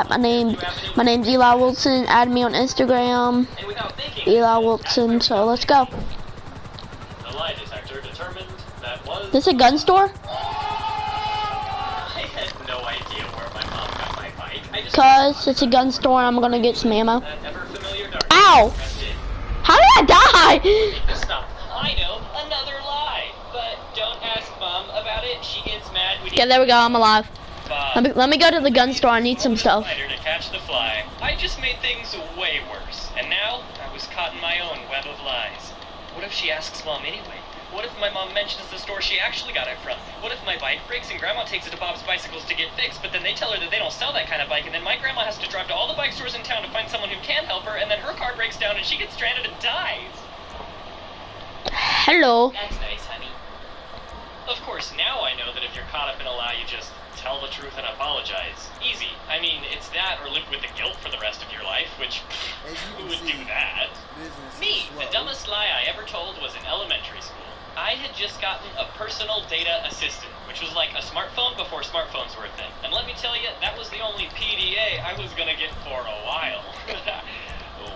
chat. My name's Eli Wilson. Add me on Instagram, Eli Wilson. So let's go. The lie detector determined that was. This a gun store? I had no idea where my mom got my bike. Cause it's a gun store. And I'm gonna get some ammo. That ever familiar dark. Ow! How did I die? Stop. I know another lie, but don't ask mom about it. She gets mad when Okay, there we go. I'm alive. Bob. Let me go to the gun store. I need some stuff. To catch the fly. I just made things way worse, and now I was caught in my own web of lies. What if she asks mom anyway? What if my mom mentions the store she actually got it from? What if my bike breaks and grandma takes it to Bob's Bicycles to get fixed, but then they tell her that they don't sell that kind of bike, and then my grandma has to drive to all the bike stores in town to find someone who can help her, and then her car breaks down and she gets stranded and dies? Hello. That's nice, honey. Of course, now I know that if you're caught up in a lie, you just tell the truth and apologize. Easy. I mean, it's that or live with the guilt for the rest of your life, which, who would do that? Me, the dumbest lie I ever told was in elementary school. I had just gotten a personal data assistant, which was like a smartphone before smartphones were a thing. And let me tell you, that was the only PDA I was gonna get for a while.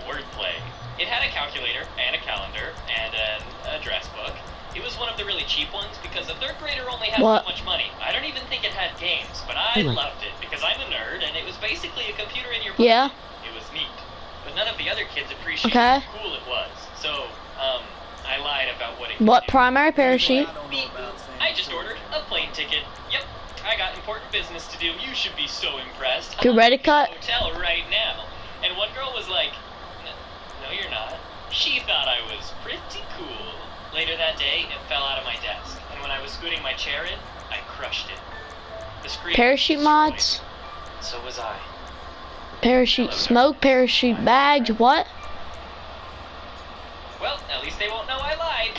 Wordplay. It had a calculator and a calendar and an address book. It was one of the really cheap ones because a third grader only had so much money. I don't even think it had games, but I loved it because I'm a nerd and it was basically a computer in your pocket. Yeah. It was neat. But none of the other kids appreciated how cool it was. So, I lied about what it could do. Primary parachute? I just ordered a plane ticket. Yep. I got important business to do. You should be so impressed. Get ready to cut. Hotel right now. And one girl was like, "No, you're not." She thought I was pretty cool. Later that day, it fell out of my desk, and when I was scooting my chair in, I crushed it. The screen parachute mods. So was I. Parachute smoke, parachute bags, what? Well, at least they won't know I lied.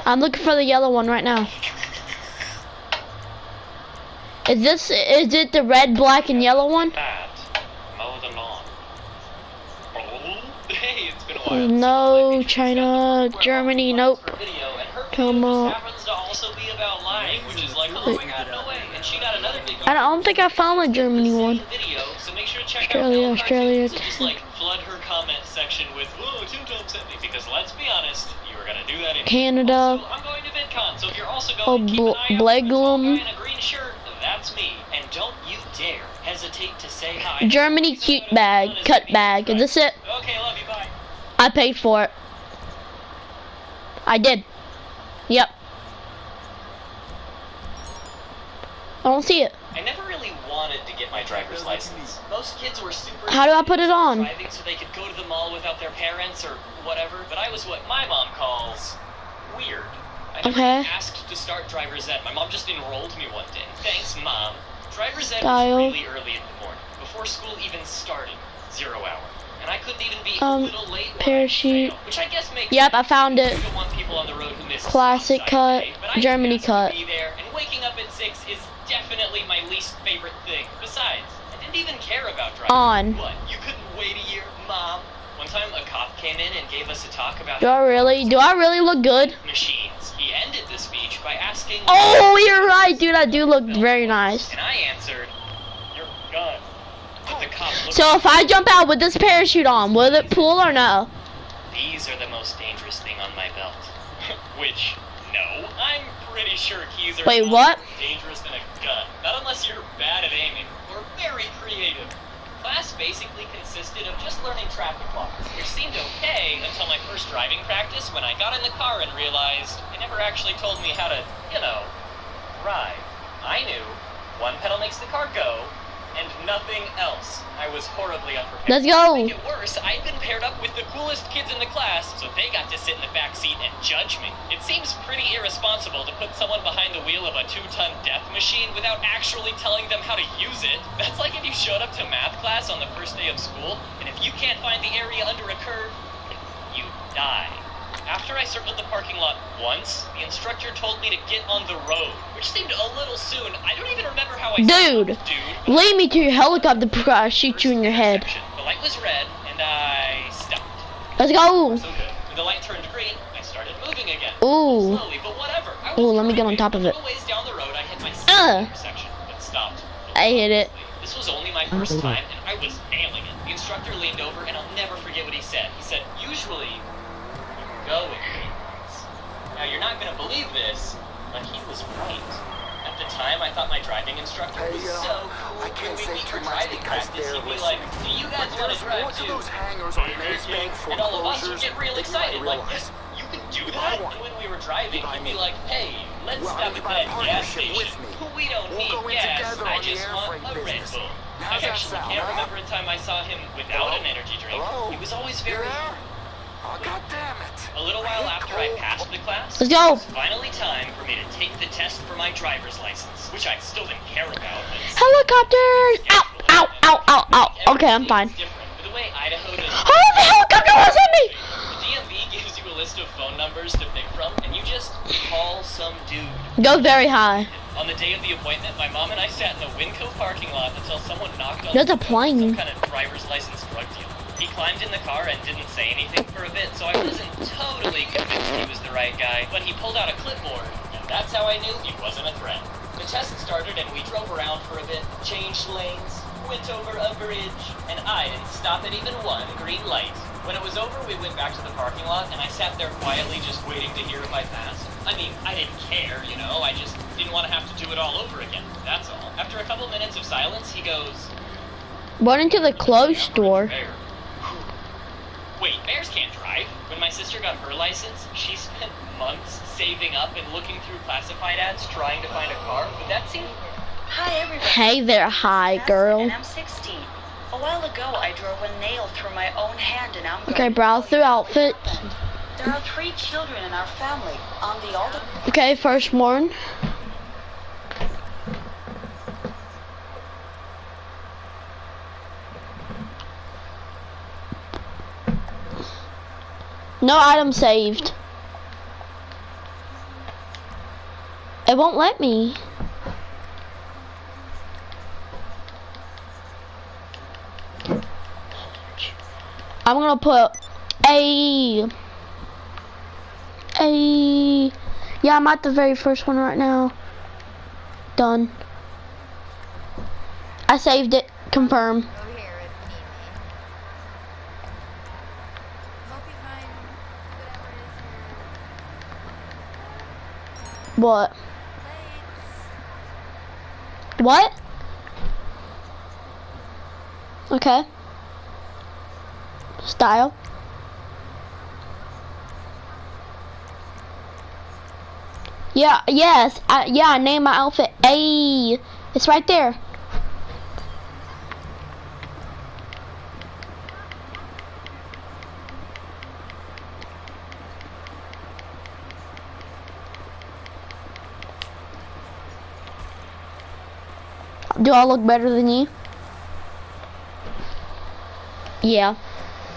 I'm looking for the yellow one right now. Is it the red, black, and yellow one? Mow the lawn. Hey, it's been a while. No, China, Germany, nope. Come on. I don't think I found the Germany one. Australia. Flood her comment section with, "Whoa, Tim Tom sent me," because let's be honest, you were gonna do that anyway. Canada. I'm going to VidCon, so if you're also going, keep an eye out for the tall guy in a green shirt. That's me, and don't you dare hesitate to say hi. Germany cute bag, cut bag. Is this it? Okay, love you, bye. I paid for it. I did. Yep. I don't see it. I never really wanted to get my driver's license. Most kids were super. How do I put it on? Driving so they could go to the mall without their parents or whatever. But I was what my mom calls weird. I never asked to start driver's ed. My mom just enrolled me one day. Thanks, Mom. Driver's ed was really early in the morning, before school even started. 0 hour. And I couldn't even be a little late. Parachute. Which I guess makes Yep, I found it. You don't want people on the road who miss Classic cut, Germany cut. be there, and waking up at 6 is definitely my least favorite thing. Besides, I didn't even care about driving. On. What? You couldn't wait a year, Mom? One time a cop came in and gave us a talk about Do I really look good? machines. He ended the speech by asking, "Oh, you're right, dude. I do look very nice." And I answered, "Your gun." But the cop looked So if I jump out with this parachute on, will it pull or no? These are the most dangerous thing on my belt. Which, no, I'm pretty sure keys are Wait, not what? more dangerous than a gun. Not unless you're bad at aiming or very creative. Class basically consisted of just learning traffic laws, which seemed okay until my first driving practice when I got in the car and realized they never actually told me how to, drive. I knew one pedal makes the car go, and nothing else. I was horribly unprepared. Let's go. To make it worse, I'd been paired up with the coolest kids in the class, so they got to sit in the back seat and judge me. It seems pretty irresponsible to put someone behind the wheel of a 2-ton death machine without actually telling them how to use it. That's like if you showed up to math class on the first day of school, and if you can't find the area under a curve, you die. After I circled the parking lot once, the instructor told me to get on the road, which seemed a little soon. I don't even remember how I Dude, lead me to your helicopter before I shoot you in your head. The light was red, and I stopped. Let's go. So good. When the light turned green, I started moving again. Ooh. Slowly, but whatever. Ooh, let me get on top of it. A ways down the road, I hit my second intersection, but stopped. I hit it. This was only my first time, and I was nailing it. The instructor leaned over, and I'll never forget what he said. He said, usually, you go in grades. Now, you're not going to believe this, but he was right. At the time, I thought my driving instructor was so cool. When we meet for driving practice, he'd be like, do you guys want to drive too? And all of us would get real excited, like, you can do that? And when we were driving, he'd be like, hey, let's stop at that gas station. We don't need gas, I just want a Red Bull. I actually can't remember a time I saw him without an energy drink. He was always very... Oh, God damn it. A little while after I passed the class, Let's go. it was finally time for me to take the test for my driver's license, which I still didn't care about. Helicopters! Ow, ow, ow, ow, ow. Okay, I'm fine. The way Idaho does... Oh, the helicopter was at me! The DMV gives you a list of phone numbers to pick from, and you just call some dude. Go very high. On the day of the appointment, my mom and I sat in the Winco parking lot until someone knocked on There's a some plane. kind of driver's license drug deal. He climbed in the car and didn't say anything for a bit, so I wasn't totally convinced he was the right guy, but he pulled out a clipboard, and that's how I knew he wasn't a threat. The test started and we drove around for a bit, changed lanes, went over a bridge, and I didn't stop at even one green light. When it was over, we went back to the parking lot, and I sat there quietly just waiting to hear if I passed. I mean, I didn't care, you know, I just didn't want to have to do it all over again, that's all. After a couple minutes of silence, he goes, Run into the clothes store. Bear. Wait, bears can't drive. When my sister got her license, she spent months saving up and looking through classified ads trying to find a car. Would that seem... Hi, everybody. Hey there, hi, girl. And I'm 16. A while ago, I drove a nail through my own hand, and I'm Okay, browse through outfits. There are 3 children in our family. I'm the older. Okay, first one. No item saved. It won't let me. I'm gonna put yeah, I'm at the very first one right now. Done. I saved it. Confirm. Over here with me. Hope you find whatever it is What? here. What? Okay. Style. Yeah, yes. Yeah, I named my outfit A. It's right there. Do I look better than you? Yeah.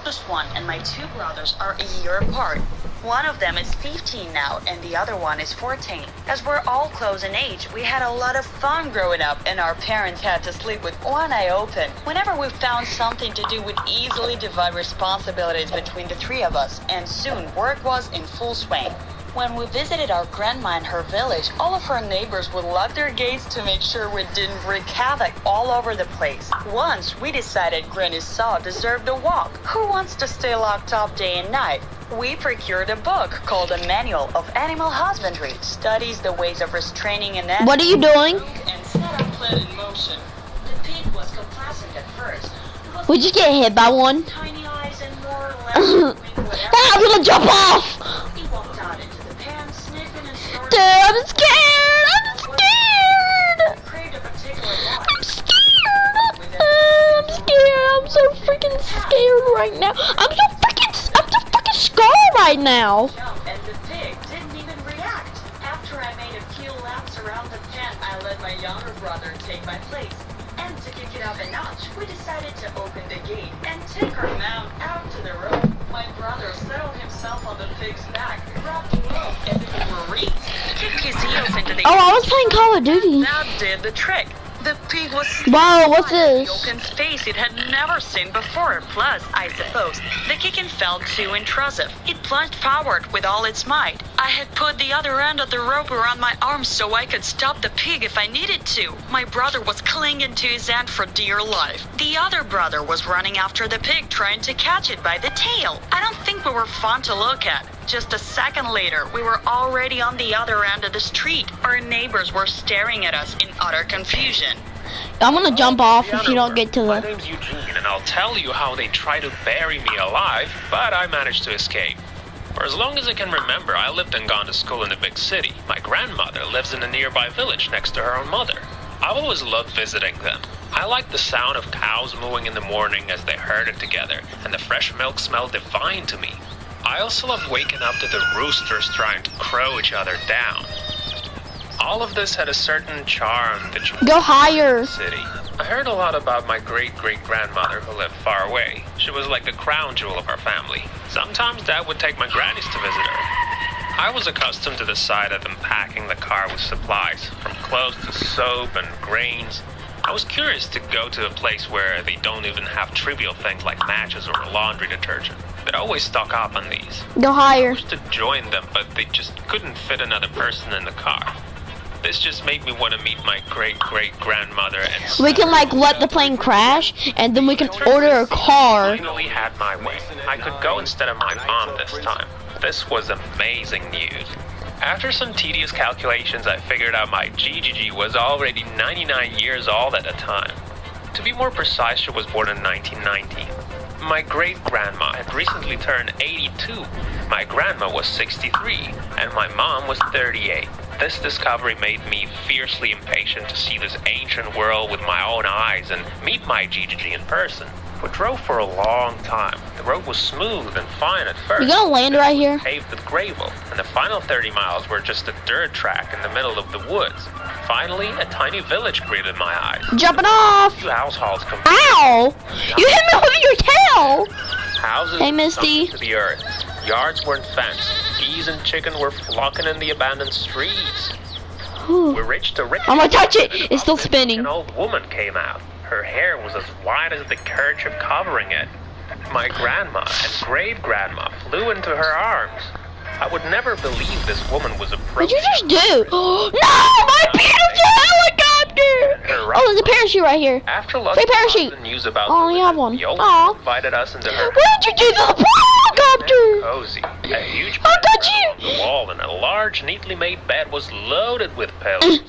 Just one, and my 2 brothers are a year apart. One of them is 15 now, and the other one is 14. As we're all close in age, we had a lot of fun growing up, and our parents had to sleep with one eye open. Whenever we found something to do, we'd easily divide responsibilities between the 3 of us, and soon work was in full swing. When we visited our grandma in her village, all of her neighbors would lock their gates to make sure we didn't wreak havoc all over the place. Once, we decided Granny's saw deserved a walk. Who wants to stay locked up day and night? We procured a book called A Manual of Animal Husbandry. Studies the ways of restraining an animal. What are you doing? And set a plan in motion. The pig was complacent at first. We just get hit by one. Tiny eyes and more or less I'm gonna jump off! He walked out into the pan, sniffing and snorting. Dude, I'm scared! I'm scared! Craved a particular walk. I'm scared! I'm scared! I'm so freaking scared right now. I'm so freaking scared right now. Jump, and the pig didn't even react. After I made a few laps around the pen, I let my younger brother take my place. And to kick it up a notch, we decided to open the gate and take our mount out to the road. My brother settled himself on the pig's back, dropped low as if it were reeds, kicked his heels into the Oh, I was playing Call of Duty. That did the trick. The pig was Whoa, what's the this? open space it had never seen before. Plus, I suppose, the kicking felt too intrusive. It plunged forward with all its might. I had put the other end of the rope around my arm so I could stop the pig if I needed to. My brother was clinging to his end for dear life. The other brother was running after the pig, trying to catch it by the tail. I don't think we were fun to look at. Just a second later, we were already on the other end of the street. Our neighbors were staring at us in utter confusion. I'm gonna jump off if you don't get to My the... name's Eugene, and I'll tell you how they tried to bury me alive, but I managed to escape. For as long as I can remember, I lived and gone to school in the big city. My grandmother lives in a nearby village next to her own mother. I've always loved visiting them. I like the sound of cows mooing in the morning as they herded together, and the fresh milk smelled divine to me. I also love waking up to the roosters trying to crow each other down. All of this had a certain charm that you Go higher. city. I heard a lot about my great-great-grandmother who lived far away. She was like the crown jewel of our family. Sometimes Dad would take my grannies to visit her. I was accustomed to the sight of them packing the car with supplies, from clothes to soap and grains. I was curious to go to a place where they don't even have trivial things like matches or laundry detergent. They'd always stock up on these. Go I higher. used to join them, but they just couldn't fit another person in the car. This just made me want to meet my great-great-grandmother and We can like let the plane crash, and then we can order a car. finally had my way. I could go instead of my mom this time. This was amazing news. After some tedious calculations, I figured out my GGG was already 99 years old at the time. To be more precise, she was born in 1990. My great-grandma had recently turned 82. My grandma was 63, and my mom was 38. This discovery made me fiercely impatient to see this ancient world with my own eyes and meet my GGG in person. We drove for a long time. The road was smooth and fine at first. You gonna land right here? Paved with gravel, and the final 30 miles were just a dirt track in the middle of the woods. Finally, a tiny village greeted my eyes. Jumping off. Two households come Ow! You hit me with your tail. houses Hey, Misty. sunk to the earth. Yards weren't fenced. Geese and chicken were flocking in the abandoned streets. Whew. We reached a rickshaw. I'm gonna touch it. and It's still an spinning. old woman came out. Her hair was as white as the kerchief covering it. My grandma and great-grandma flew into her arms. I would never believe this woman was What'd approaching. you just do? No! My parachute helicopter! Oh, there's a parachute right here. After lunch, Free parachute. the news about Oh, the you have visit, one. the old Aw. woman invited us into her What did you do to the helicopter? cozy. A huge How bed could you? on the wall and a large, neatly made bed was loaded with pillows.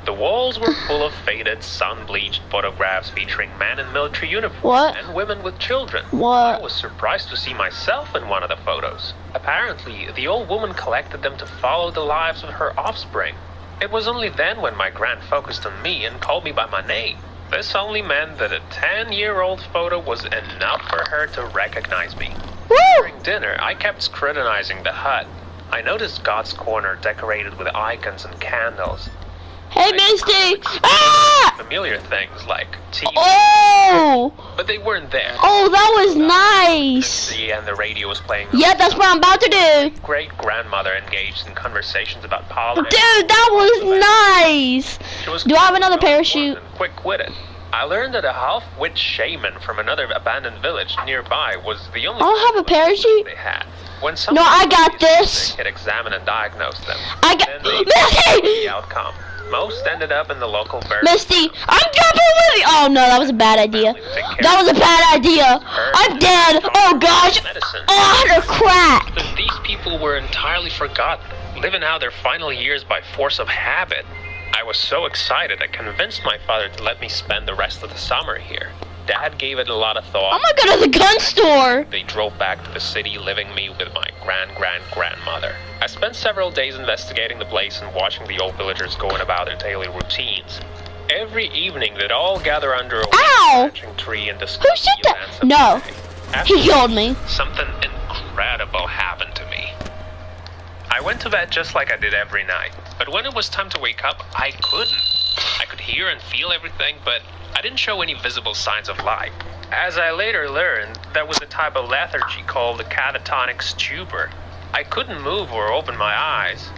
The walls were full of faded, sun-bleached photographs featuring men in military uniforms What? and women with children. What? I was surprised to see myself in one of the photos. Apparently, the old woman collected them to follow the lives of her offspring. It was only then when my grand focused on me and called me by my name. This only meant that a 10-year-old photo was enough for her to recognize me. Woo! During dinner, I kept scrutinizing the hut. I noticed God's Corner decorated with icons and candles. Hey, Misty! Ah! Familiar things like TV, Oh! but they weren't there. Oh, that was nice. And the radio was playing. Yeah, that's what I'm about to do. Great-grandmother engaged in conversations about politics. Dude, that was nice. She was Do I have another well-informed parachute? and quick-witted. I learned that a half-wit shaman from another abandoned village nearby was the only I don't have a parachute. they had. When No, someone I got was this. sick, it examined and diagnosed them. I got... Then they the Misty! outcome. Most ended up in the local bird. Misty, I'm jumping with you. Oh, no, that was a bad idea. That was a bad idea. I'm dead. Oh, gosh. Medicine. Oh, I had a crack. But these people were entirely forgotten, living out their final years by force of habit. I was so excited I convinced my father to let me spend the rest of the summer here. Dad gave it a lot of thought. I'm gonna go to the gun store. They drove back to the city, leaving me with my grandmother. I spent several days investigating the place and watching the old villagers going about their daily routines. Every evening, they'd all gather under a Ow! branching tree and discuss Who said the that? events of No. the day. After He killed me. something incredible happened to me. I went to bed just like I did every night, but when it was time to wake up, I couldn't. I could hear and feel everything, but I didn't show any visible signs of life. As I later learned, that was a type of lethargy called the catatonic stupor. I couldn't move or open my eyes.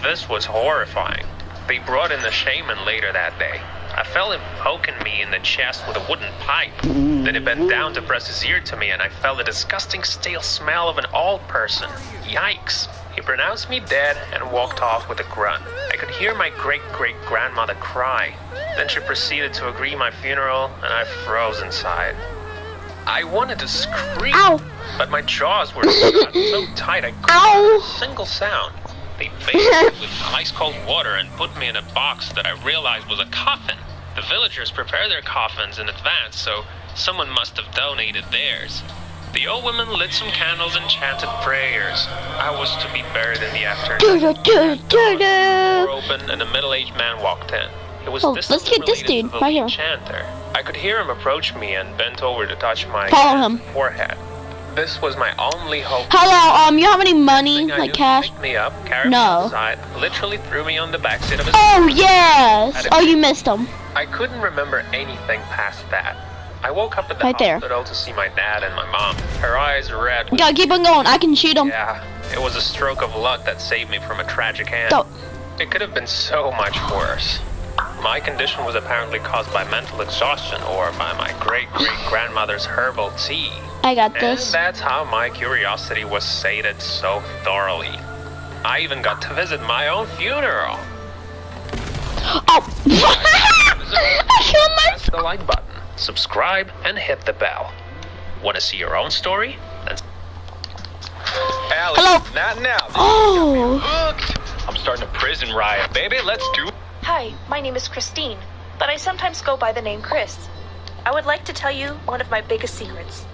This was horrifying. They brought in the shaman later that day. I felt him poking me in the chest with a wooden pipe. Then he bent down to press his ear to me, and I felt the disgusting stale smell of an old person. Yikes. He pronounced me dead and walked off with a grunt. I could hear my great-great-grandmother cry. Then she proceeded to agree my funeral, and I froze inside. I wanted to scream, Ow. but my jaws were shut so tight I couldn't Ow. hear a single sound. They bathed me with ice-cold water and put me in a box that I realized was a coffin. The villagers prepare their coffins in advance, so someone must have donated theirs. The old woman lit some candles and chanted prayers. I was to be buried in the afternoon. Door opened and a middle-aged man walked in. He was Let's distantly get this related dude to the right here. lead chanter. I could hear him approach me and bent over to touch my Follow him. forehead. This was my only hope. Hello, you have any money, Thing I like knew, cash? picked me up, carried No. me inside, literally threw me on the backseat of his. Oh, yes. Oh, you missed him. I couldn't remember anything past that. I woke up at the Right there. hospital to see my dad and my mom. Her eyes red. Go, keep on going. I can shoot him. Yeah, it was a stroke of luck that saved me from a tragic end. Go. It could have been so much worse. My condition was apparently caused by mental exhaustion or by my great-great-grandmother's herbal tea. I got And this. that's how my curiosity was sated so thoroughly. I even got to visit my own funeral. Oh. I killed my. Press the like button, subscribe, and hit the bell. Want to see your own story? Then Allie, Hello. not now. Oh. Hooked. I'm starting a prison riot, baby. Let's do. Hi, my name is Christine, but I sometimes go by the name Chris. I would like to tell you one of my biggest secrets.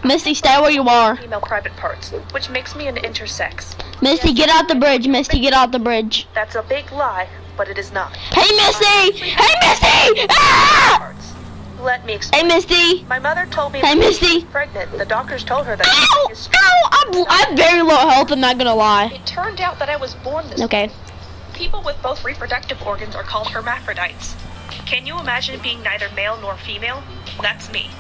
Misty, stay where you are. Female private parts, which makes me an intersex. Misty, get out the bridge. Misty, get out the bridge. That's a big lie, but it is not. Hey, Misty! Hey, Misty! Ah! Parts. Let me Hey, explain. Misty! My mother told me Hey, that Misty! she was pregnant. The doctors told her that Ow! she is Ow! I'm very low health, I'm not gonna lie. It turned out that I was born this way. Okay. People with both reproductive organs are called hermaphrodites. Can you imagine being neither male nor female? That's me.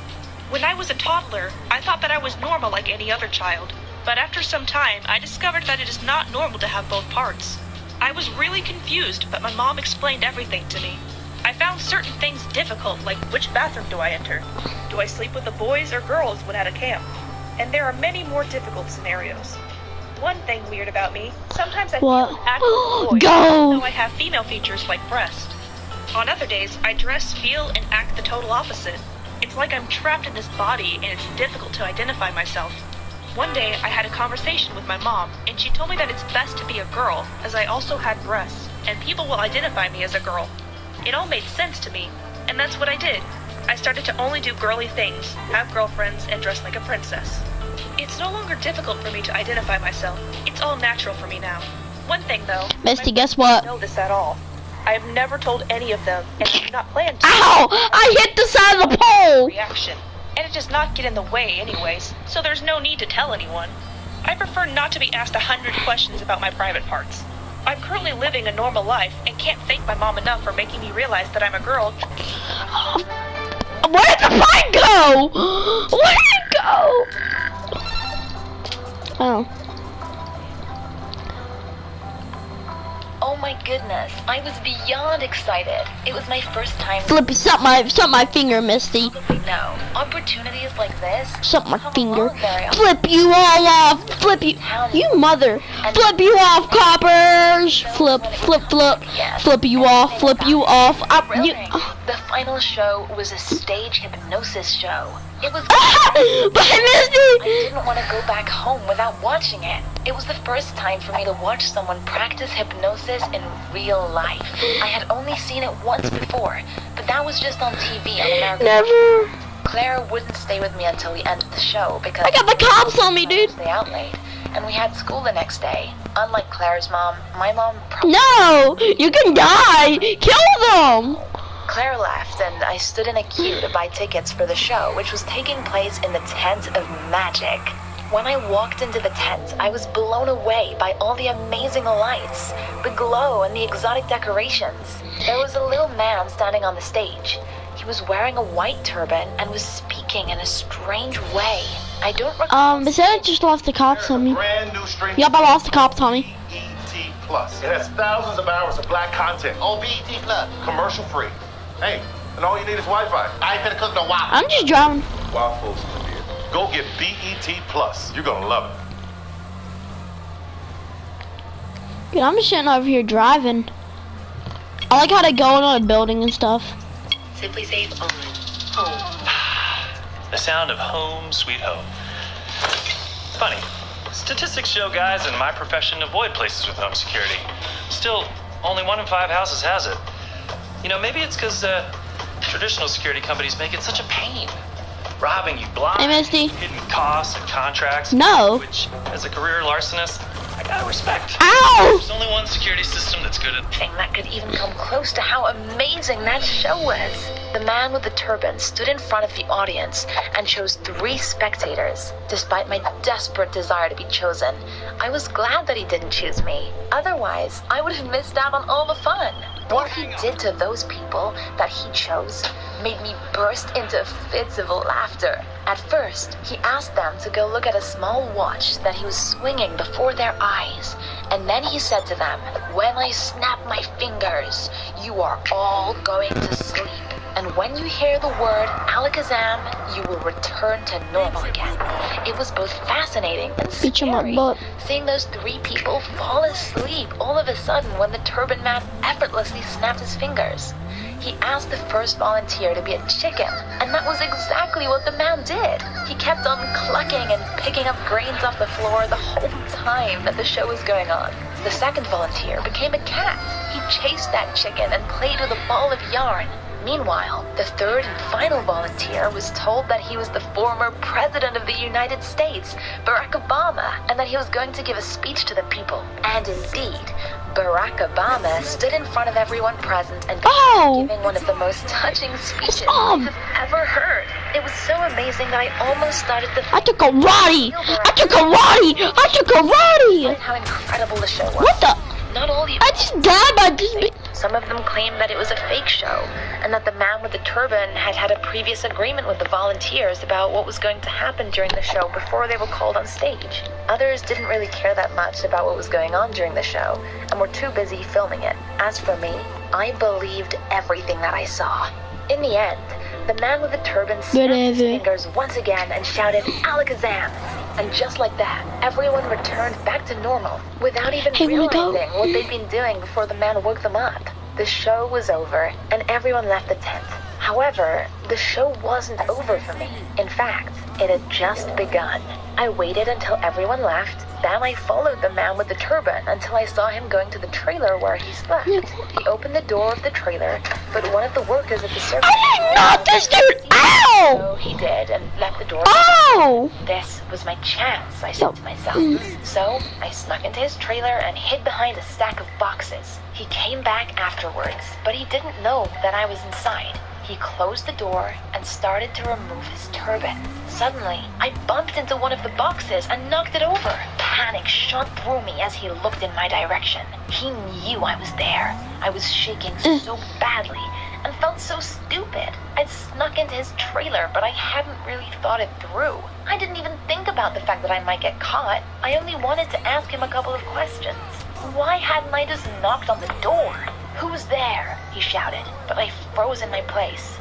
When I was a toddler, I thought that I was normal like any other child. But after some time, I discovered that it is not normal to have both parts. I was really confused, but my mom explained everything to me. I found certain things difficult, like which bathroom do I enter? Do I sleep with the boys or girls when at a camp? And there are many more difficult scenarios. One thing weird about me, sometimes I What? feel act like a boy, Go! even though I have female features like breast. On other days, I dress, feel, and act the total opposite. It's like I'm trapped in this body and it's difficult to identify myself. One day, I had a conversation with my mom, and she told me that it's best to be a girl, as I also had breasts, and people will identify me as a girl. It all made sense to me, and that's what I did. I started to only do girly things, have girlfriends, and dress like a princess. It's no longer difficult for me to identify myself. It's all natural for me now. One thing, though, Misty, my guess parents what? don't know this at all. I have never told any of them, and do not plan to. Ow! I hit the side of the pole! Reaction. And it does not get in the way anyways, so there's no need to tell anyone. I prefer not to be asked 100 questions about my private parts. I'm currently living a normal life and can't thank my mom enough for making me realize that I'm a girl. Where did the fight go? Where did it go? Oh. Oh my goodness, I was beyond excited. It was my first time. Flippy, suck my finger, Misty. No, opportunities like this. Suck my come finger. along very often. Flip you all off. Flip you. You mother. Flip you off, coppers. Flip, flip, flip. Flip you off. Flip you off. Thrilling. The final show was a stage hypnosis show. It was. But I Misty. didn't want to go back home without watching it. It was the first time for me to watch someone practice hypnosis in real life. I had only seen it once before, but that was just on TV on American. Never. Claire wouldn't stay with me until the end of the show because I got the cops on me, dude. stay out late, and we had school the next day. Unlike Claire's mom, my mom No, you can die. Kill them. Claire left, and I stood in a queue to buy tickets for the show, which was taking place in the Tent of Magic. When I walked into the tent, I was blown away by all the amazing lights, the glow, and the exotic decorations. There was a little man standing on the stage. He was wearing a white turban and was speaking in a strange way. I don't recall. Is that I just lost the cops on me? Brand new stream. Yup, I lost the cops on me. BET Plus. It has thousands of hours of black content. On BET Plus. Commercial free. Hey, and all you need is Wi-Fi. I ain't finna cook no waffles. I'm just driving. Waffles, dear. Go get BET Plus. You're gonna love it. Dude, I'm just sitting over here driving. I like how they go on a building and stuff. Simply Safe on home. The sound of home sweet home. Funny. Statistics show guys in my profession avoid places with home security. Still, only 1 in 5 houses has it. You know, maybe it's because traditional security companies make it such a pain. Robbing you blind, Hey, Misty. hidden costs and contracts. No. Which, as a career larcenist, I gotta respect. Ow! There's only one security system that's good at... Thing that could even come close to how amazing that show was. The man with the turban stood in front of the audience and chose 3 spectators. Despite my desperate desire to be chosen, I was glad that he didn't choose me. Otherwise, I would have missed out on all the fun. What he did to those people that he chose made me burst into fits of laughter. At first, he asked them to go look at a small watch that he was swinging before their eyes. And then he said to them, "When I snap my fingers, you are all going to sleep. And when you hear the word Alakazam, you will return to normal again." It was both fascinating and Bitch on my scary, butt. seeing those 3 people fall asleep all of a sudden when the turban man effortlessly snapped his fingers. He asked the first volunteer to be a chicken, and that was exactly what the man did. He kept on clucking and picking up grains off the floor the whole time that the show was going on. The second volunteer became a cat. He chased that chicken and played with a ball of yarn. Meanwhile, the third and final volunteer was told that he was the former president of the United States, Barack Obama, and that he was going to give a speech to the people. And indeed, Barack Obama stood in front of everyone present and began giving one of the most touching speeches I've ever heard. It was so amazing that I almost started to I took karate! I took karate! I took karate! how incredible the show was. What the? Not all the I just died by this. Some of them claimed that it was a fake show, and that the man with the turban had had a previous agreement with the volunteers about what was going to happen during the show before they were called on stage. Others didn't really care that much about what was going on during the show, and were too busy filming it. As for me, I believed everything that I saw. In the end, the man with the turban snapped his fingers once again and shouted, "Alakazam!" And just like that, everyone returned back to normal, without even realizing what they'd been doing before the man woke them up. The show was over, and everyone left the tent. However, the show wasn't over for me. In fact, it had just begun. I waited until everyone left, then I followed the man with the turban until I saw him going to the trailer where he slept. He opened the door of the trailer, but one of the workers at the service... Not this dude! Ow! So he did, and left the door. Oh! This was my chance, I said to myself. So I snuck into his trailer and hid behind a stack of boxes. He came back afterwards, but he didn't know that I was inside. He closed the door and started to remove his turban. Suddenly, I bumped into one of the boxes and knocked it over. Panic shot through me as he looked in my direction. He knew I was there. I was shaking so badly and felt so stupid. I'd snuck into his trailer, but I hadn't really thought it through. I didn't even think about the fact that I might get caught. I only wanted to ask him a couple of questions. Why hadn't I just knocked on the door? "Who's there?" he shouted, but I froze in my place.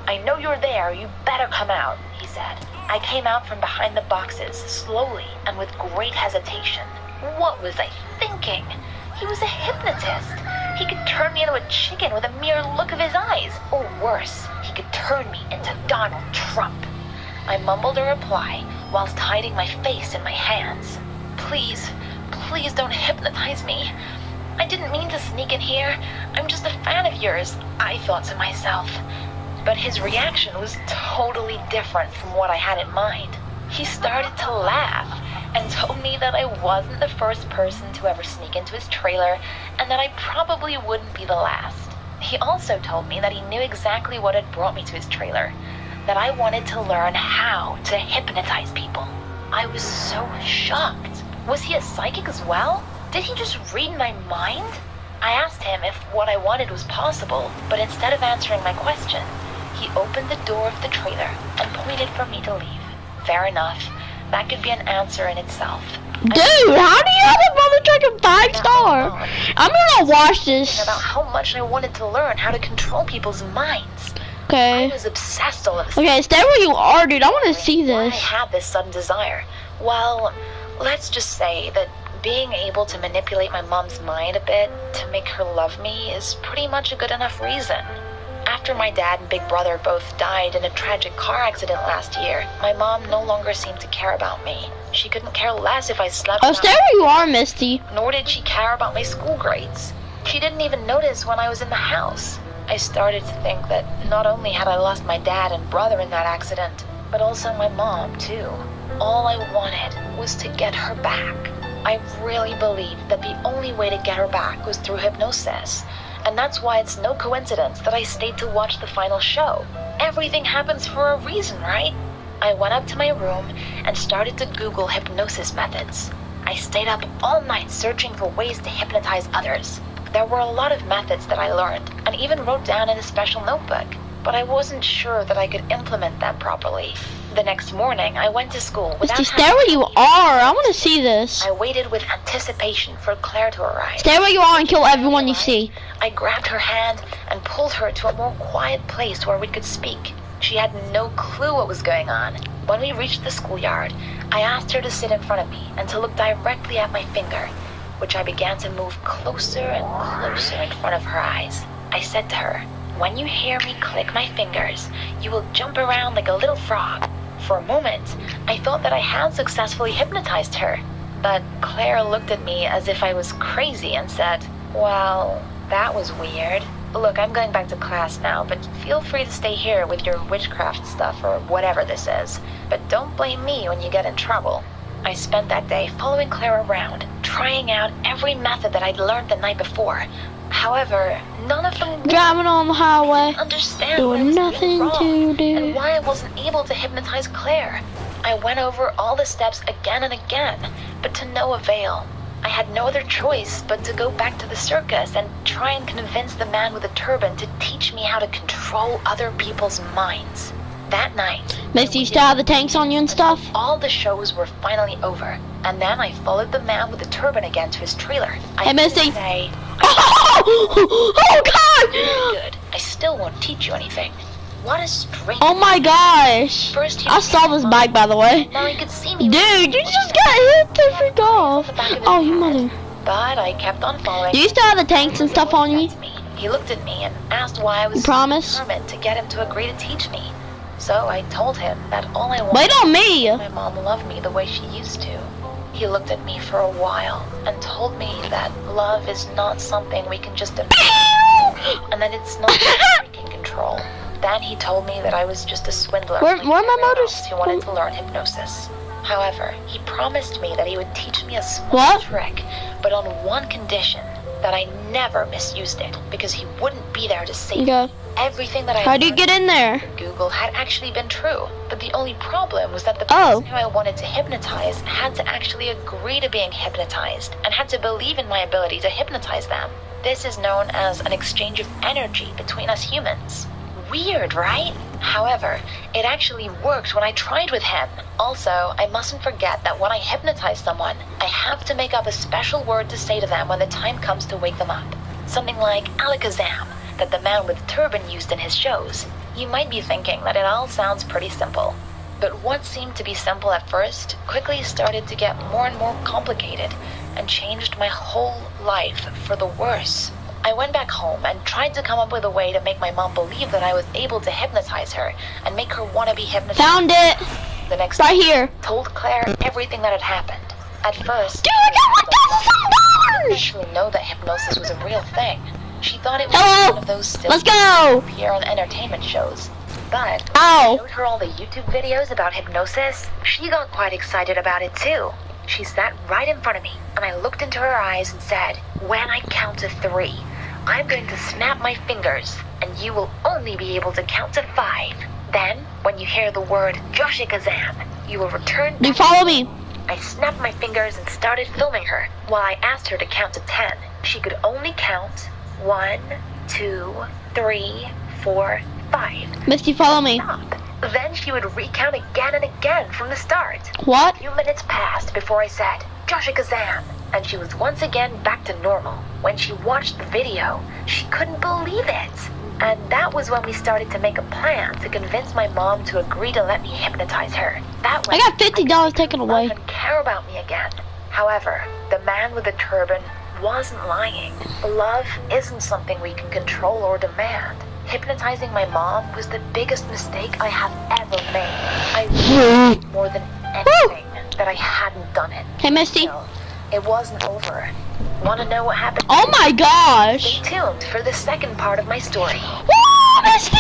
"I know you're there, you better come out," he said. I came out from behind the boxes, slowly and with great hesitation. What was I thinking? He was a hypnotist. He could turn me into a chicken with a mere look of his eyes. Or worse, he could turn me into Donald Trump. I mumbled a reply whilst hiding my face in my hands. Please don't hypnotize me. I didn't mean to sneak in here. I'm just a fan of yours, I thought to myself. But his reaction was totally different from what I had in mind. He started to laugh and told me that I wasn't the first person to ever sneak into his trailer and that I probably wouldn't be the last. He also told me that he knew exactly what had brought me to his trailer, that I wanted to learn how to hypnotize people. I was so shocked. Was he a psychic as well? Did he just read my mind? I asked him if what I wanted was possible, but instead of answering my question, he opened the door of the trailer and pointed for me to leave. Fair enough. That could be an answer in itself. Dude, how do you have a mother trucking 5-star? I'm gonna watch this. About how much I wanted to learn how to control people's minds. Okay. I was obsessed all of a Okay, sudden. stay where you are, dude. I want to see Why I this. had this sudden desire. Well, let's just say that being able to manipulate my mom's mind a bit to make her love me is pretty much a good enough reason. After my dad and big brother both died in a tragic car accident last year, my mom no longer seemed to care about me. She couldn't care less if I slept Oh, around, stay where you are, Misty. nor did she care about my school grades. She didn't even notice when I was in the house. I started to think that not only had I lost my dad and brother in that accident, but also my mom, too. All I wanted was to get her back. I really believed that the only way to get her back was through hypnosis. And that's why it's no coincidence that I stayed to watch the final show. Everything happens for a reason, right? I went up to my room and started to Google hypnosis methods. I stayed up all night searching for ways to hypnotize others. There were a lot of methods that I learned and even wrote down in a special notebook, but I wasn't sure that I could implement them properly. The next morning, I went to school without Misty, stay where you are. I want to see this. I waited with anticipation for Claire to arrive. Stay where you are and kill everyone you see. I grabbed her hand and pulled her to a more quiet place where we could speak. She had no clue what was going on. When we reached the schoolyard, I asked her to sit in front of me and to look directly at my finger, which I began to move closer and closer in front of her eyes. I said to her, "When you hear me click my fingers, you will jump around like a little frog." For a moment, I thought that I had successfully hypnotized her, but Claire looked at me as if I was crazy and said, "Well, that was weird. Look, I'm going back to class now, but feel free to stay here with your witchcraft stuff or whatever this is. But don't blame me when you get in trouble." I spent that day following Claire around, trying out every method that I'd learned the night before. However, none of them worked. Driving on the highway, Understand doing what I was nothing wrong to do. and why I wasn't able to hypnotize Claire. I went over all the steps again and again, but to no avail. I had no other choice but to go back to the circus and try and convince the man with the turban to teach me how to control other people's minds. That night, Misty, you still have the tanks on you and stuff? all the shows were finally over, and then I followed the man with the turban again to his trailer. I Hey, Misty. didn't say, Oh, God! "Good, I still won't teach you anything." What a strange. Oh my gosh! First he I saw this bike, by the way. Now he could see me. Dude, you just got hit to freak off. Oh, you mother. But I kept on following. Do you still have the tanks and stuff on you? He looked at me and asked why I was You promise? determined to get him to agree to teach me. So I told him that all I wanted Wait on me! was my mom loved me the way she used to. He looked at me for a while and told me that love is not something we can just imagine, and that it's not something we can control. Then he told me that I was just a swindler Where like my everyone motors? else who wanted to learn hypnosis. However, he promised me that he would teach me a small What? trick, but on one condition, that I never misused it, because he wouldn't be there to save me. Okay. Everything that I How do you learned get in there? from Google had actually been true, but the only problem was that the Oh. person who I wanted to hypnotize had to actually agree to being hypnotized and had to believe in my ability to hypnotize them. This is known as an exchange of energy between us humans. Weird, right? However, it actually worked when I tried with him. Also, I mustn't forget that when I hypnotize someone, I have to make up a special word to say to them when the time comes to wake them up. Something like Alakazam, that the man with the turban used in his shows. You might be thinking that it all sounds pretty simple. But what seemed to be simple at first quickly started to get more and more complicated and changed my whole life for the worse. I went back home and tried to come up with a way to make my mom believe that I was able to hypnotize her and make her want to be hypnotized. Found it! The next Right day, here. told Claire everything that had happened. At first, Dude, I got $1,000! actually know that hypnosis was a real thing. She thought it was Hello? one of those still Let's go! appear on entertainment shows. But when Ow. I showed her all the YouTube videos about hypnosis, she got quite excited about it too. She sat right in front of me, and I looked into her eyes and said, "When I count to 3, I'm going to snap my fingers, and you will only be able to count to 5. Then, when you hear the word Joshikazam, you will return Do you back." follow me? I snapped my fingers and started filming her. While I asked her to count to 10, she could only count 1, 2, 3, 4, 5. Misty, follow me. Stop. Then she would recount again and again from the start. What? A few minutes passed before I said, Joshua Kazan, and she was once again back to normal. When she watched the video, she couldn't believe it. And that was when we started to make a plan to convince my mom to agree to let me hypnotize her. That way, I got $50 taken away. And care about me again. However, the man with the turban wasn't lying. Love isn't something we can control or demand. Hypnotizing my mom was the biggest mistake I have ever made. I wished more than anything that I hadn't done it. Hey, Misty. Still, it wasn't over. Want to know what happened? Oh my gosh. Stay tuned for the second part of my story. Woo, Misty!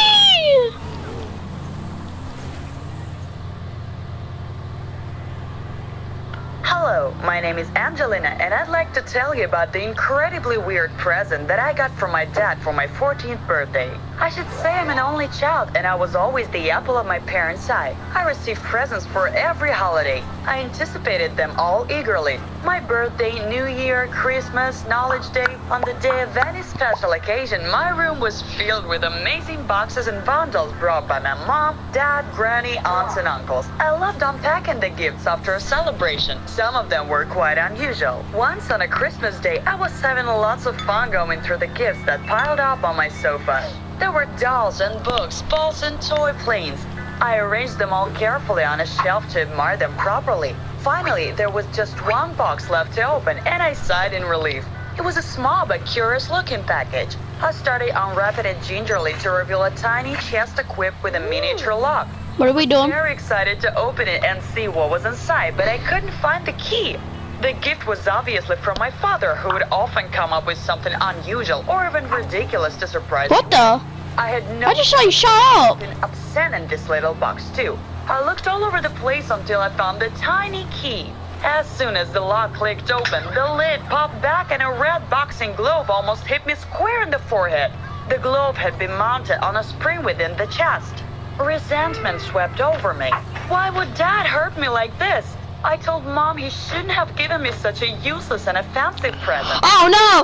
Hello, my name is Angelina, and I'd like to tell you about the incredibly weird present that I got from my dad for my 14th birthday. I should say I'm an only child, and I was always the apple of my parents' eye. I received presents for every holiday. I anticipated them all eagerly. My birthday, New Year, Christmas, Knowledge Day. On the day of any special occasion, my room was filled with amazing boxes and bundles brought by my mom, dad, granny, aunts, and uncles. I loved unpacking the gifts after a celebration. Some of them were quite unusual. Once on a Christmas day, I was having lots of fun going through the gifts that piled up on my sofa. There were dolls and books, balls and toy planes. I arranged them all carefully on a shelf to admire them properly. Finally, there was just one box left to open, and I sighed in relief. It was a small but curious-looking package. I started unwrapping it gingerly to reveal a tiny chest equipped with a miniature lock. What are we doing? Very excited to open it and see what was inside, but I couldn't find the key. The gift was obviously from my father, who would often come up with something unusual or even ridiculous to surprise me. What the? I had no I just saw you shut up. upset in this little box too. I looked all over the place until I found the tiny key. As soon as the lock clicked open, the lid popped back and a red boxing glove almost hit me square in the forehead. The glove had been mounted on a spring within the chest. Resentment swept over me. Why would Dad hurt me like this? I told Mom he shouldn't have given me such a useless and offensive present. Oh no!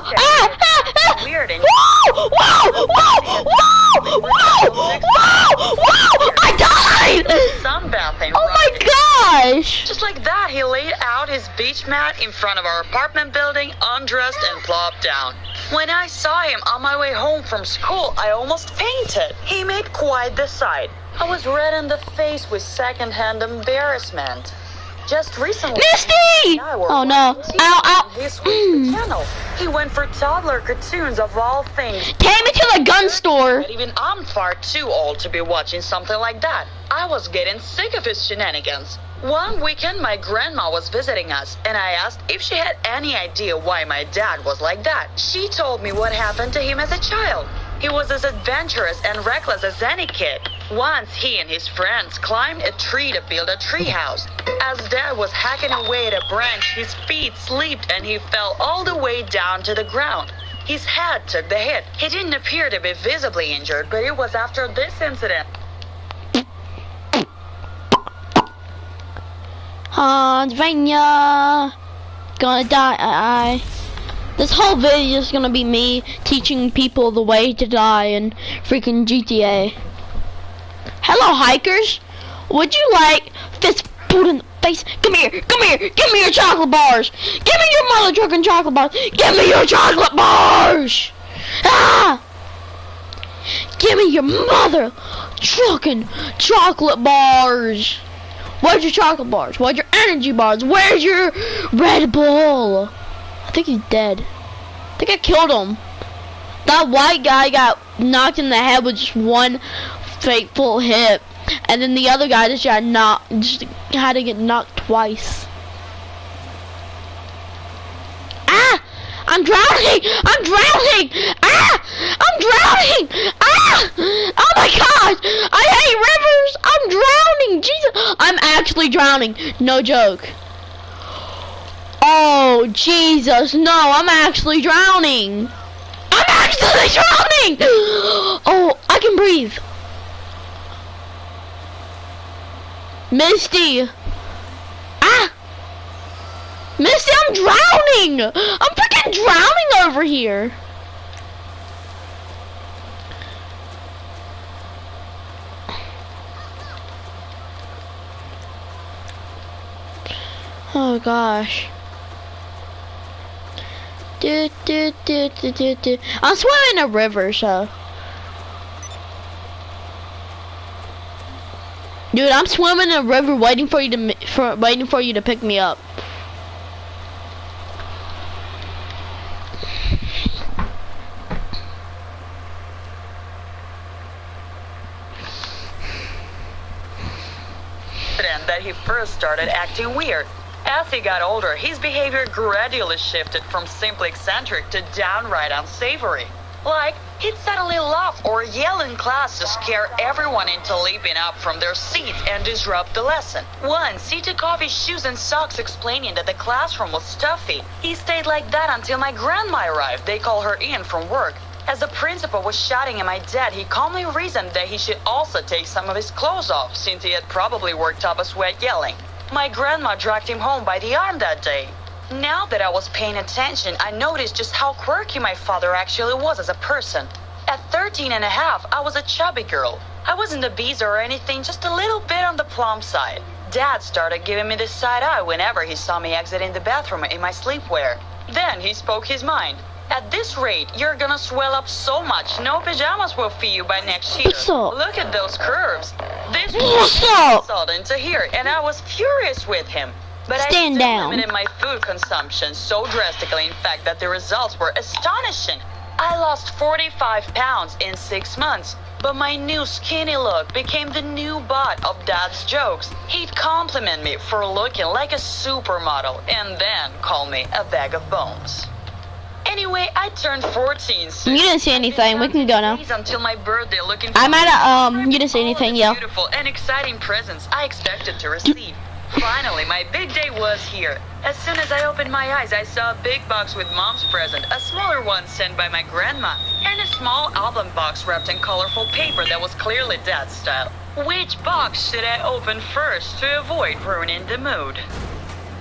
Weird and Whoa! Whoa! Whoa! Whoa! Whoa! Whoa! Whoa! I died! Sunbathing. Oh my gosh! Just like that, he laid out his beach mat in front of our apartment building, undressed and plopped down. When I saw him on my way home from school, I almost fainted. He made quite the sight. I was red in the face with secondhand embarrassment. Just recently, Misty! Oh no! Ow! Ow! He switched the channel. He went for toddler cartoons of all things. Take me to the gun store. But even I'm far too old to be watching something like that. I was getting sick of his shenanigans. One weekend, my grandma was visiting us, and I asked if she had any idea why my dad was like that. She told me what happened to him as a child. He was as adventurous and reckless as any kid. Once he and his friends climbed a tree to build a treehouse. As Dad was hacking away at a branch, his feet slipped and he fell all the way down to the ground. His head took the hit. He didn't appear to be visibly injured, but it was after this incident. Vanya, gonna die. This whole video is gonna be me teaching people the way to die in freaking GTA. Hello, hikers. Would you like fist food in the face? Come here, come here. Give me your chocolate bars. Give me your mother trucking chocolate bars. Give me your chocolate bars. Ah! Give me your mother trucking chocolate bars. Where's your chocolate bars? Where's your energy bars? Where's your Red Bull? I think he's dead. I think I killed him. That white guy got knocked in the head with just one fateful hit, and then the other guy just got knocked. Just had to get knocked twice. Ah! I'm drowning! I'm drowning! Ah! I'm drowning! Ah! Oh my gosh! I hate rivers! I'm drowning! Jesus! I'm actually drowning. No joke. Oh, Jesus, no, I'm actually drowning. I'm actually drowning! Oh, I can breathe. Misty. Ah! Misty, I'm drowning! I'm freaking drowning over here. Oh, gosh. I'm swimming in a river, so. Dude, I'm swimming in a river, waiting for you to pick me up. That he first started acting weird. As he got older, his behavior gradually shifted from simply eccentric to downright unsavory. Like, he'd suddenly laugh or yell in class to scare everyone into leaping up from their seats and disrupt the lesson. Once, he took off his shoes and socks explaining that the classroom was stuffy. He stayed like that until my grandma arrived. They called her in from work. As the principal was shouting at my dad, he calmly reasoned that he should also take some of his clothes off, since he had probably worked up a sweat yelling. My grandma dragged him home by the arm that day. Now that I was paying attention, I noticed just how quirky my father actually was as a person. At 13 and a half, I was a chubby girl. I wasn't obese or anything, just a little bit on the plump side. Dad started giving me the side eye whenever he saw me exiting the bathroom in my sleepwear. Then he spoke his mind. At this rate, you're gonna swell up so much, no pajamas will fit you by next year. Look at those curves. This was insulting to hear, and I was furious with him. But I still limited my food consumption so drastically, in fact, that the results were astonishing. I lost 45 pounds in 6 months, but my new skinny look became the new butt of Dad's jokes. He'd compliment me for looking like a supermodel, and then call me a bag of bones. Anyway, I turned 14 soon. You didn't see anything. We can go now. Until my birthday, looking I might have, you didn't see anything, yeah. Beautiful and exciting presents I expected to receive. Finally, my big day was here. As soon as I opened my eyes, I saw a big box with Mom's present, a smaller one sent by my grandma, and a small album box wrapped in colorful paper that was clearly Dad's style. Which box should I open first to avoid ruining the mood?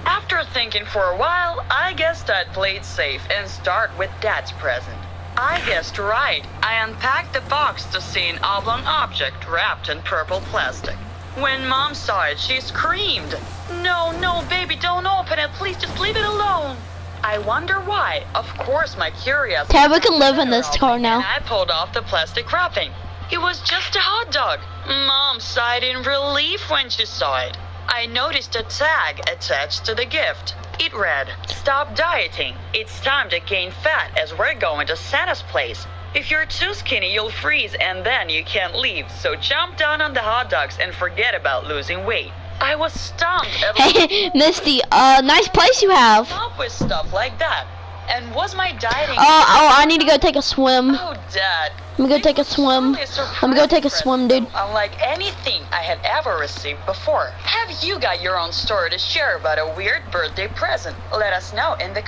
After thinking for a while, I guessed I'd play it safe and start with Dad's present. I guessed right. I unpacked the box to see an oblong object wrapped in purple plastic. When Mom saw it, she screamed, "No, no, baby, don't open it. Please just leave it alone." I wonder why. Of course, my curiosity. Tab, we can live in this car now. And I pulled off the plastic wrapping. It was just a hot dog. Mom sighed in relief when she saw it. I noticed a tag attached to the gift. It read, "Stop dieting. It's time to gain fat as we're going to Santa's place. If you're too skinny, you'll freeze and then you can't leave. So jump down on the hot dogs and forget about losing weight." I was stumped. Hey, Misty, nice place you have. Up with stuff like that. And was my dieting... I need to go take a swim. Oh, Dad. Let me go take a swim. Let me go take a swim, dude. Unlike anything I had ever received before. Have you got your own story to share about a weird birthday present? Let us know in the...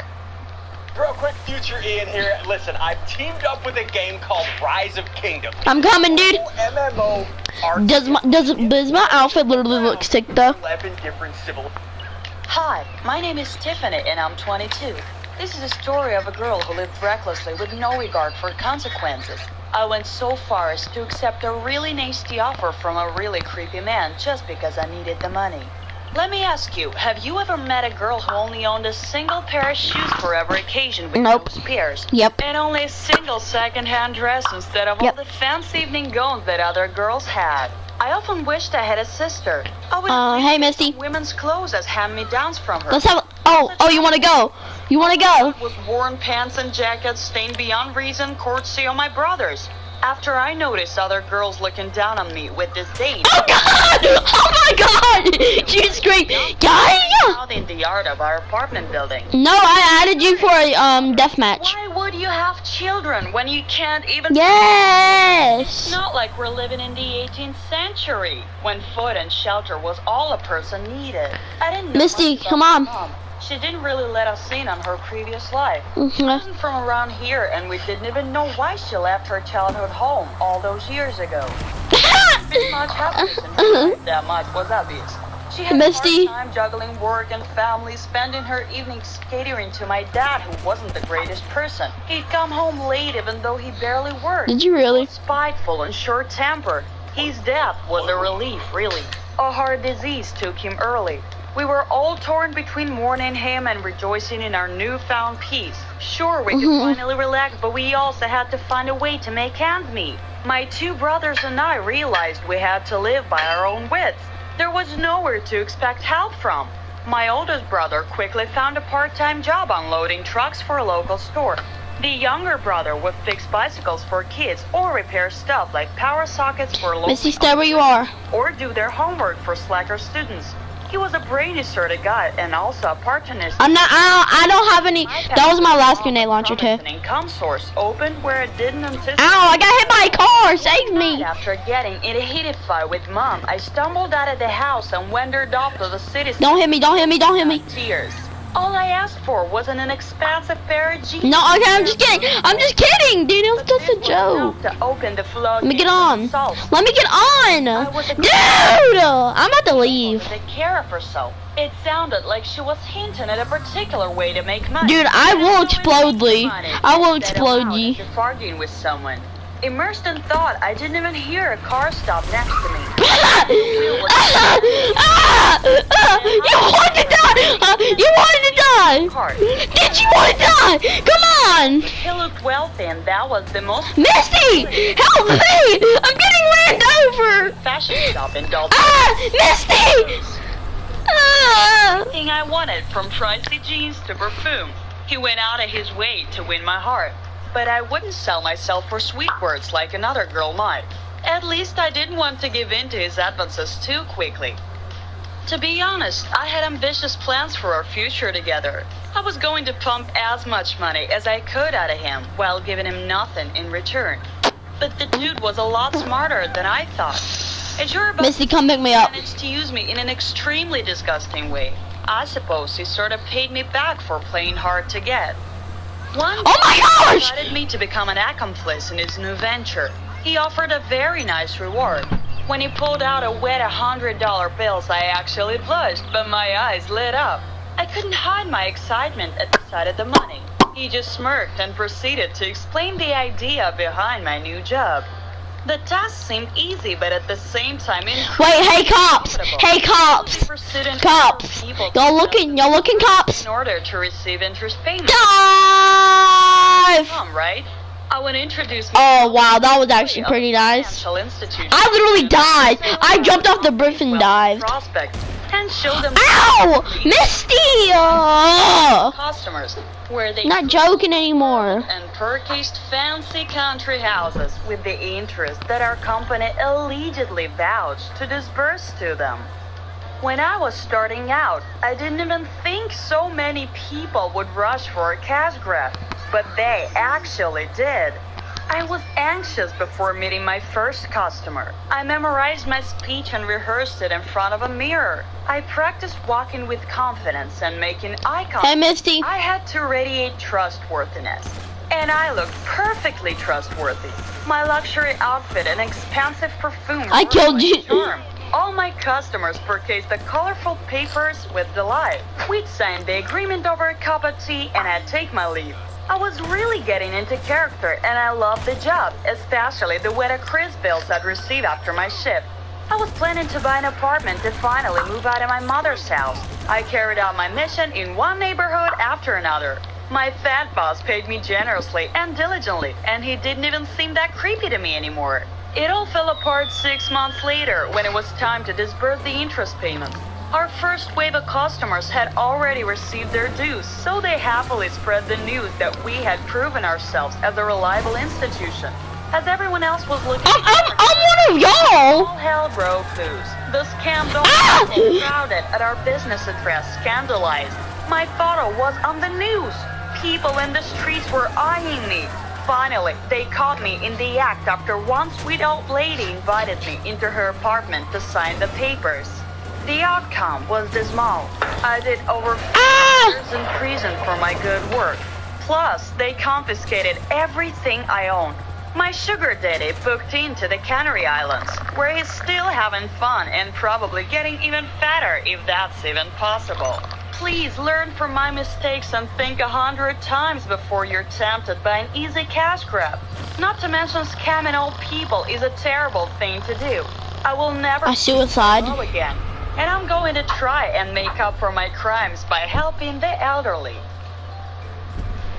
Real quick, Future Ian here. Listen, I've teamed up with a game called Rise of Kingdoms. I'm coming, dude. MMO. Does my outfit literally look sick though? 11 different civil. Hi, my name is Tiffany and I'm 22. This is a story of a girl who lived recklessly with no regard for consequences. I went so far as to accept a really nasty offer from a really creepy man just because I needed the money. Let me ask you, have you ever met a girl who only owned a single pair of shoes for every occasion with no pairs? Yep. And only a single second-hand dress instead of all the fancy evening gowns that other girls had? I often wished I had a sister. Hey, Misty. Women's clothes as hand-me-downs from her. Let's have. Oh, you want to go? You want to go? With worn pants and jackets stained beyond reason, courtesy of my brothers. After I noticed other girls looking down on me with disdain. Oh God! Oh my God! You screamed, guy! Out in the yard of our apartment building. No, I added you for a deathmatch. Why would you have children when you can't even? Yes. It's not like we're living in the 18th century when food and shelter was all a person needed. I didn't know Misty, come on. Mom. She didn't really let us in on her previous life. She wasn't from around here, and we didn't even know why she left her childhood home all those years ago. Much happiness in that much was obvious. She had Misty. a hard time juggling work and family, spending her evenings catering to my dad, who wasn't the greatest person. He'd come home late even though he barely worked. Did you really? Spiteful and short-tempered. His death was a relief, really. A heart disease took him early. We were all torn between mourning him and rejoicing in our newfound peace. Sure, we could finally relax, but we also had to find a way to make ends meet. My two brothers and I realized we had to live by our own wits. There was nowhere to expect help from. My oldest brother quickly found a part-time job unloading trucks for a local store. The younger brother would fix bicycles for kids or repair stuff like power sockets for local Missy, stay where you are. or do their homework for slacker students. He was a brainy sort of guy and also a partnerist. I don't have any. That was my last grenade launcher too. An income source open where it didn't anticipate. Ow, I got hit by a car, save me. After getting in a heated fight with Mom, I stumbled out of the house and wandered off to the city. Don't hit me, don't hit me, don't hit me. Tears. All I asked for was an inexpensive pair of jeans. No, okay, I'm just kidding. I'm just kidding, dude. It was just a joke. To open the Let me get on. Let me get on. Dude, I'm about to leave. Take care of herself. It sounded like she was hinting at a particular way to make money. Dude, I will explode, Lee. I will explode you. Arguing with someone. Immersed in thought, I didn't even hear a car stop next to me. You wanted to die! You wanted to die! Did you want to die? Come on! He looked wealthy and that was the most... Misty! Help me! I'm getting ran over! Fashion shop in Dalton. Misty! Thing I wanted, from pricey jeans to perfume. He went out of his way to win my heart. But I wouldn't sell myself for sweet words like another girl might. At least I didn't want to give in to his advances too quickly. To be honest, I had ambitious plans for our future together. I was going to pump as much money as I could out of him while giving him nothing in return. But the dude was a lot smarter than I thought. As you're about Misty, come pick me up. managed to use me in an extremely disgusting way. I suppose he sort of paid me back for playing hard to get. One Oh my gosh! He invited me to become an accomplice in his new venture. He offered a very nice reward. When he pulled out a wet $100 bills, I actually blushed, but my eyes lit up. I couldn't hide my excitement at the sight of the money. He just smirked and proceeded to explain the idea behind my new job. The task seemed easy, but at the same time Wait, hey cops! Hey cops! Cops! Y'all looking, cops? in order to receive interest payments. Dive! Right? I would introduce Oh wow, that was actually pretty nice. institution. I literally died. I jumped off the bridge and dived. Prospect and show them Ow! Misty! customers where they Not joking anymore. and purchased fancy country houses with the interest that our company allegedly vouched to disburse to them. When I was starting out, I didn't even think so many people would rush for a cash grab, but they actually did. I was anxious before meeting my first customer. I memorized my speech and rehearsed it in front of a mirror. I practiced walking with confidence and making eye contact. Hey Misty. I had to radiate trustworthiness. And I looked perfectly trustworthy. My luxury outfit and expensive perfume I were killed my you. charm. All my customers purchased the colorful papers with delight. We'd sign the agreement over a cup of tea and I'd take my leave. I was really getting into character and I loved the job, especially the wet crisp bills I'd receive after my shift. I was planning to buy an apartment to finally move out of my mother's house. I carried out my mission in one neighborhood after another. My fat boss paid me generously and diligently, and he didn't even seem that creepy to me anymore. It all fell apart 6 months later when it was time to disburse the interest payments. Our first wave of customers had already received their dues, so they happily spread the news that we had proven ourselves as a reliable institution. As everyone else was looking, I'm one of y'all. all hell broke loose. The scam people crowded at our business address, scandalized. My photo was on the news. People in the streets were eyeing me. Finally, they caught me in the act after one sweet old lady invited me into her apartment to sign the papers. The outcome was dismal. I did over 4 years in prison for my good work. Plus, they confiscated everything I owned. My sugar daddy booked into the Canary Islands, where he's still having fun and probably getting even fatter if that's even possible. Please learn from my mistakes and think 100 times before you're tempted by an easy cash grab. Not to mention scamming old people is a terrible thing to do. I will never I suicide. go again. And I'm going to try and make up for my crimes by helping the elderly.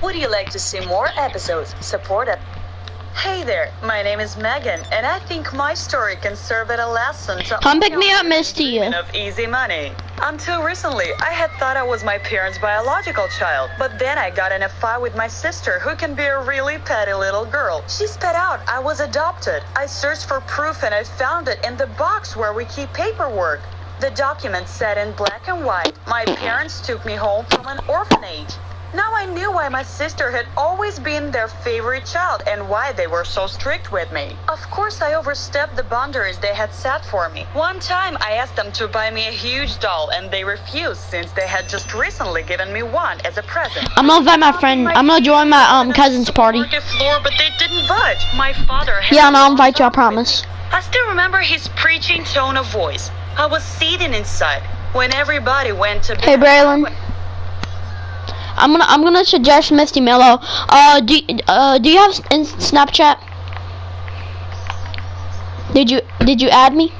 Would you like to see more episodes? Support it. Hey there, my name is Megan, and I think my story can serve as a lesson to Come pick me up, Misty. of easy money. Until recently, I had thought I was my parents' biological child, but then I got in a fight with my sister, who can be a really petty little girl. She spat out I was adopted. I searched for proof and I found it in the box where we keep paperwork. The document said in black and white, my parents took me home from an orphanage. Now I knew why my sister had always been their favorite child and why they were so strict with me. Of course, I overstepped the boundaries they had set for me. One time, I asked them to buy me a huge doll, and they refused since they had just recently given me one as a present. I'm gonna invite my friend. I'm gonna join my cousin's party. Floor, but they didn't budge. My father had Yeah, and I'll invite you. I promise. I still remember his preaching tone of voice. I was seated inside when everybody went to bed. Hey, Braylon. I'm gonna suggest Misty Mello. Do you have Snapchat? Did you add me?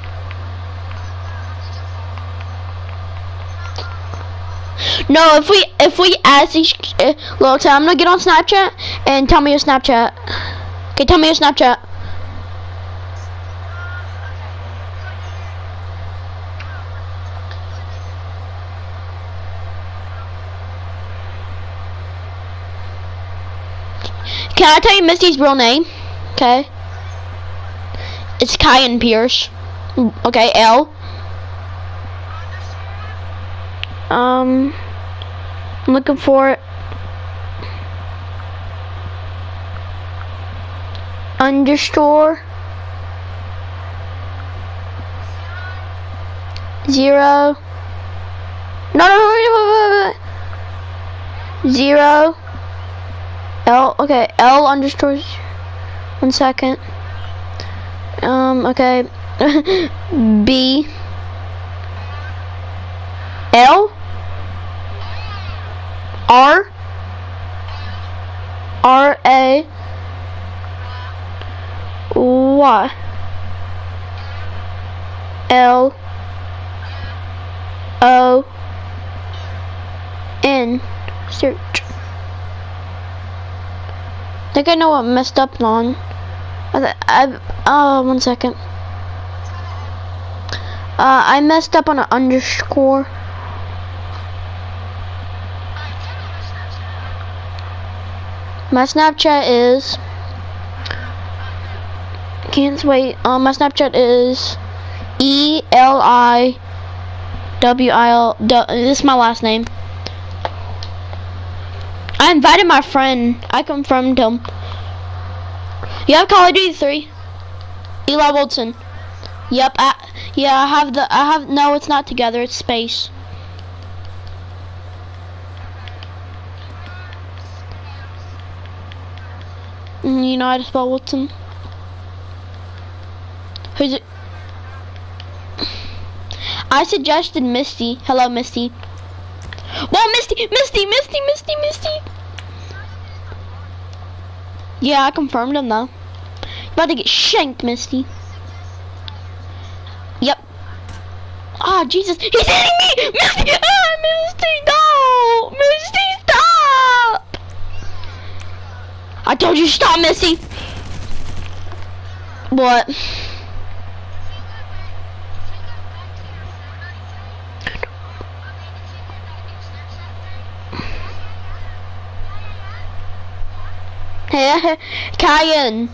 No, if we add each little time, I'm gonna get on Snapchat and tell me your Snapchat. Okay, tell me your Snapchat. Can I tell you Misty's real name? Okay. It's Kyan Pierce. Okay, L. I'm looking for it. Underscore 0. No. 0. L, okay, L underscore, 1 second, okay, B, L, R, R, A, Y, L, O, N, search. I think I know what I messed up on. 1 second. I messed up on an underscore. My Snapchat is. Can't wait. My Snapchat is ELIWIL. This is my last name. I invited my friend. I confirmed him. You have Call of Duty 3? Eli Wilson. Yep. Yeah, I have. No, it's not together. It's space. You know how to spell Wilson? Who's it? I suggested Misty. Hello, Misty. Whoa, Misty! Yeah, I confirmed him though. You're about to get shanked, Misty. Yep. Oh, Jesus. He's hitting me! Misty! Ah, Misty, no! Misty, stop! I told you stop, Misty! What? Kyan.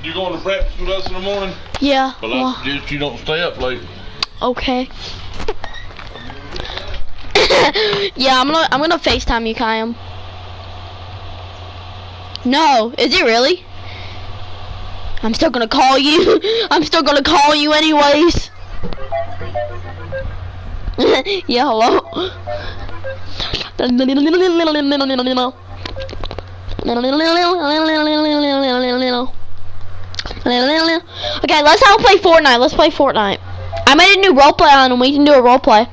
You going to practice with us in the morning? Yeah. Well, I suggest you don't stay up late. Okay. Yeah, I'm gonna FaceTime you, Kyan. No, is it really? I'm still gonna call you. I'm still gonna call you anyways. Yeah, hello. Okay, let's all play Fortnite. Let's play Fortnite. I made a new roleplay on and we can do a roleplay.